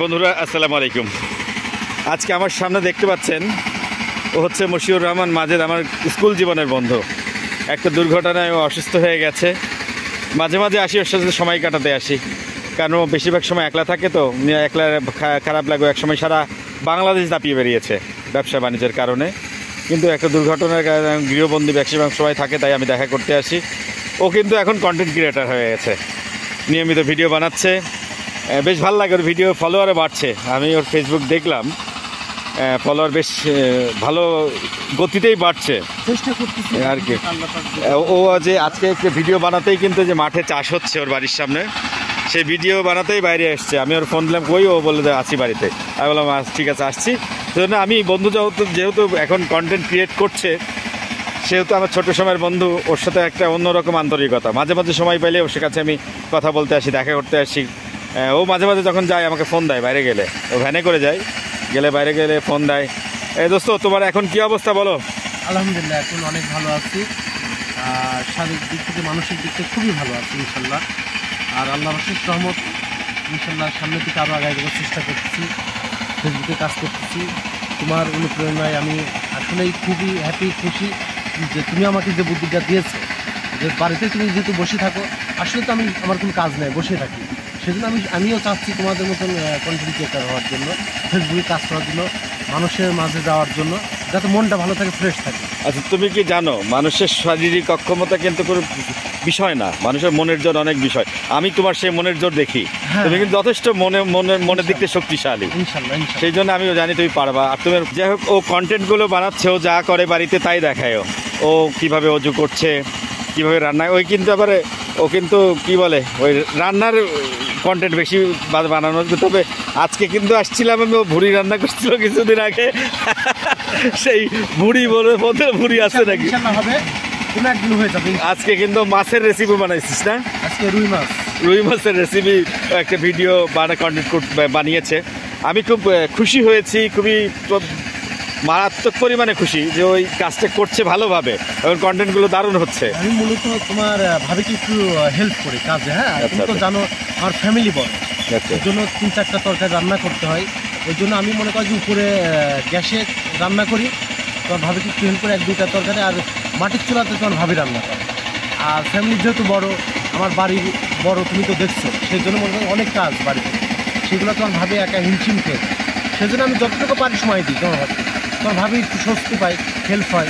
বন্ধুরা আসসালামু আলাইকুম। আজকে আমার সামনে দেখতে পাচ্ছেন ও হচ্ছে মশিউর রহমান মাজেদ, আমার স্কুল জীবনের বন্ধু। একটা দুর্ঘটনায় ও অসুস্থ হয়ে গেছে। মাঝে মাঝে আসি, ওর সাথে সময় কাটাতে আসি, কারণ ও বেশিরভাগ সময় একলা থাকে, তো একলা খারাপ লাগে। এক সময় সারা বাংলাদেশ দাপিয়ে বেরিয়েছে ব্যবসা বাণিজ্যের কারণে, কিন্তু একটা দুর্ঘটনার কারণে গৃহবন্দী বেশিরভাগ সময় থাকে, তাই আমি দেখা করতে আসি। ও কিন্তু এখন কন্টেন্ট ক্রিয়েটার হয়ে গেছে, নিয়মিত ভিডিও বানাচ্ছে, বেশ ভালো লাগে। ওর ভিডিও ফলোয়ারও বাড়ছে। আমি ওর ফেসবুক দেখলাম, ফলোয়ার বেশ ভালো গতিতেই বাড়ছে আর কি। ও যে আজকে একটা ভিডিও বানাতেই কিন্তু যে মাঠে চাষ হচ্ছে ওর বাড়ির সামনে, সেই ভিডিও বানাতেই বাইরে এসছে। আমি ওর ফোন দিলাম, কই? ও বলে আছি বাড়িতে। আমি বললাম ঠিক আছে আসছি। সেজন্য আমি বন্ধু যেহেতু এখন কন্টেন্ট ক্রিয়েট করছে, সেহেতু আমার ছোটো সময়ের বন্ধু, ওর সাথে একটা অন্যরকম আন্তরিকতা। মাঝে মাঝে সময় পাইলে ওর কাছে আমি কথা বলতে আসি, দেখা করতে আসি। ও মাঝে মাঝে যখন যায় আমাকে ফোন দেয়, বাইরে গেলে ও ভ্যানে করে যায়, বাইরে গেলে ফোন দেয়। দোস্ত, তোমার এখন কি অবস্থা বলো? আলহামদুলিল্লাহ, এখন অনেক ভালো আছি। শারীরিক দিক থেকে মানসিক দিক থেকে খুবই ভালো আছি ইনশাল্লাহ। আর আল্লাহর অশেষ রহমত, ইনশাল্লাহ সামনের দিকে আরও আগায় যাওয়ার চেষ্টা করতেছি, ফেসবুকে কাজ করতেছি। তোমার অনুপ্রেরণায় আমি আসলেই খুবই হ্যাপি, খুশি যে তুমি আমাকে যে বুদ্ধিটা দিয়েছো, যে বাড়িতে তুমি যেহেতু বসে থাকো, আসলে তো আমার কোনো কাজ নেই, বসে থাকি। সেজন্য আমিও চাচ্ছি তোমাদের মতন কন্টেন্ট ক্রিয়েটার হওয়ার জন্য, ফেসবুকে কাজ করার জন্য, মানুষের মাঝে যাওয়ার জন্য, যাতে মনটা ভালো থাকে, ফ্রেশ থাকে। আচ্ছা, তুমি কি জানো মানুষের শারীরিক অক্ষমতা কিন্তু কোনো বিষয় না, মানুষের মনের জোর অনেক বিষয়। আমি তোমার সেই মনের জোর দেখি, তুমি কিন্তু যথেষ্ট মনের দিক থেকে শক্তিশালী। সেই জন্য আমিও জানি তুমি পারবা। আর তুমি যাই হোক, ও কন্টেন্টগুলো বানাচ্ছে, ও যা করে বাড়িতে তাই দেখায়। ও কীভাবে অজু করছে, কীভাবে রান্না, ওই কিন্তু আবার ও কিন্তু কী বলে, ওই রান্নার কন্টেন্ট বেশি বানানো। তবে আজকে কিন্তু আসছিলাম আমি, ও ভুড়ি রান্না করছিল কিছুদিন আগে। সেই ভুড়ি বলে বলতে ভুড়ি আছে নাকি হবে, কোনো একদিন হয়ে যাবে। আজকে কিন্তু মাছের রেসিপি বানাইছিস না? আজকে রুই মাছের রেসিপি একটা ভিডিও কন্টেন্ট বানিয়েছে। আমি খুব খুশি হয়েছি, খুবই মারাত্মক পরিমাণে খুশি যে ওই কাজটা করছে ভালোভাবে, এবং কন্টেন্টগুলো দারুণ হচ্ছে। আমি মূলত তোমার ভাবিকে একটু হেল্প করি কাজে। হ্যাঁ, তুমি তো জানো আমার ফ্যামিলি বড়, এর জন্য 3-4টা তরকারি রান্না করতে হয়। ওই জন্য আমি মনে করি যে উপরে গ্যাসে রান্না করি, তোমার ভাবিকে একটু হেল্প করে 1-2টা তরকারি, আর মাটির চুলাতে তোমার ভাবি রান্না করে। আর ফ্যামিলি যেহেতু বড়, আমার বাড়ি বড়, তুমি তো দেখছো, সেই জন্য মনে করি অনেক কাজ বাড়িতে, সেগুলো তোমার ভাবি একা হিমশিম খেয়ে। সেই জন্য আমি যতটুকু পারি সময় দিই তোমার ভাবি একটু স্বস্তি পাই, হেল্প হয়।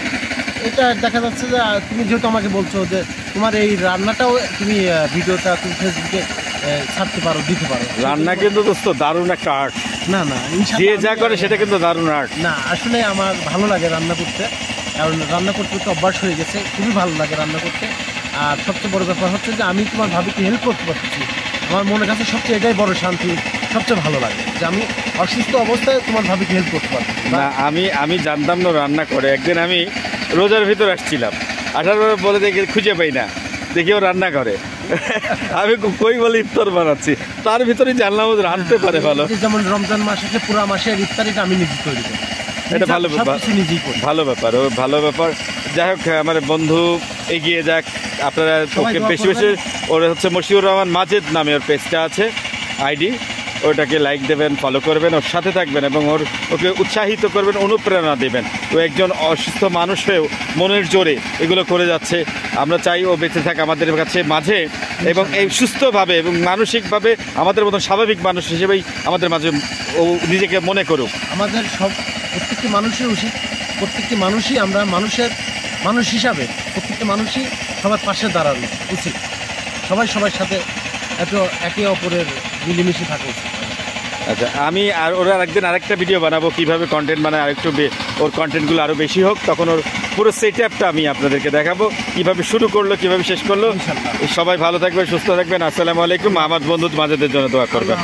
এটা দেখা যাচ্ছে যে তুমি যেহেতু আমাকে বলছো যে তোমার এই রান্নাটাও তুমি ভিডিওটা তুমি ফেসবুকে ছাড়তে পারো, দিতে পারো। রান্না কিন্তু দোস্ত দারুণ একটা আর্ট। না যে যা করে সেটা কিন্তু দারুণ আর্ট। না, আসলে আমার ভালো লাগে রান্না করতে, কারণ রান্না করতে অভ্যাস হয়ে গেছে, খুবই ভালো লাগে রান্না করতে। আর সবচেয়ে বড় ব্যাপার হচ্ছে যে আমি তোমার ভাবিকে হেল্প করতে পারছি। আমার মনের কাছে সবচেয়ে এটাই বড় শান্তি, সবচেয়ে ভালো লাগে যে আমি অসুস্থ অবস্থায় তোমার ভাবিকে হেল্প করতে পারছি। না, আমি জানতাম না রান্না করে। একদিন আমি রোজার ভিতর আসছিলাম, আসার পরে বলে দেখি খুঁজে পাই না, দেখি ও রান্না করে। আমি কই বলে ইফতার বানাচ্ছি, তার ভিতরেই জানলাম ও রাঁধতে পারে ভালো। যেমন রমজান মাস আছে, পুরো মাসের ইফতারিটা আমি নিজে তৈরি করি। এটা ভালো ব্যাপার, নিজেই করি, ভালো ব্যাপার, ও ভালো ব্যাপার। যাই হোক, আমার বন্ধু এগিয়ে যাক। আপনারা ওকে বেশি বেশি, ওর হচ্ছে মশিউর রহমান মাজেদ নামে ওর পেজটা আছে, আইডি, ওটাকে লাইক দেবেন, ফলো করবেন, ওর সাথে থাকবেন এবং ওকে উৎসাহিত করবেন, অনুপ্রেরণা দেবেন। ও একজন অসুস্থ মানুষ হয়েও মনের জোরে এগুলো করে যাচ্ছে। আমরা চাই ও বেঁচে থাকে আমাদের কাছে মাঝে, এবং এই সুস্থভাবে এবং মানসিকভাবে আমাদের মতন স্বাভাবিক মানুষ হিসেবেই আমাদের মাঝে ও নিজেকে মনে করুক। আমাদের প্রত্যেকটি মানুষের উচিত, প্রত্যেকটি মানুষই আমরা মানুষ হিসাবে প্রত্যেকটি মানুষই সবার পাশে দাঁড়ানো উচিত। সবার সাথে একে অপরের মিলেমিশে থাকা উচিত। আচ্ছা, আমি আর ওরা একদিন আরেকটা ভিডিও বানাবো কীভাবে কন্টেন্ট বানায়, আরেকটু ওর কন্টেন্টগুলো আরও বেশি হোক, তখন ওর পুরো সেটআপটা আমি আপনাদেরকে দেখাবো, কীভাবে শুরু করলো, কীভাবে শেষ করলো। সবাই ভালো থাকবেন, সুস্থ থাকবেন। আসসালামু আলাইকুম। আমার বন্ধু মাজেদের জন্য দোয়া করবেন।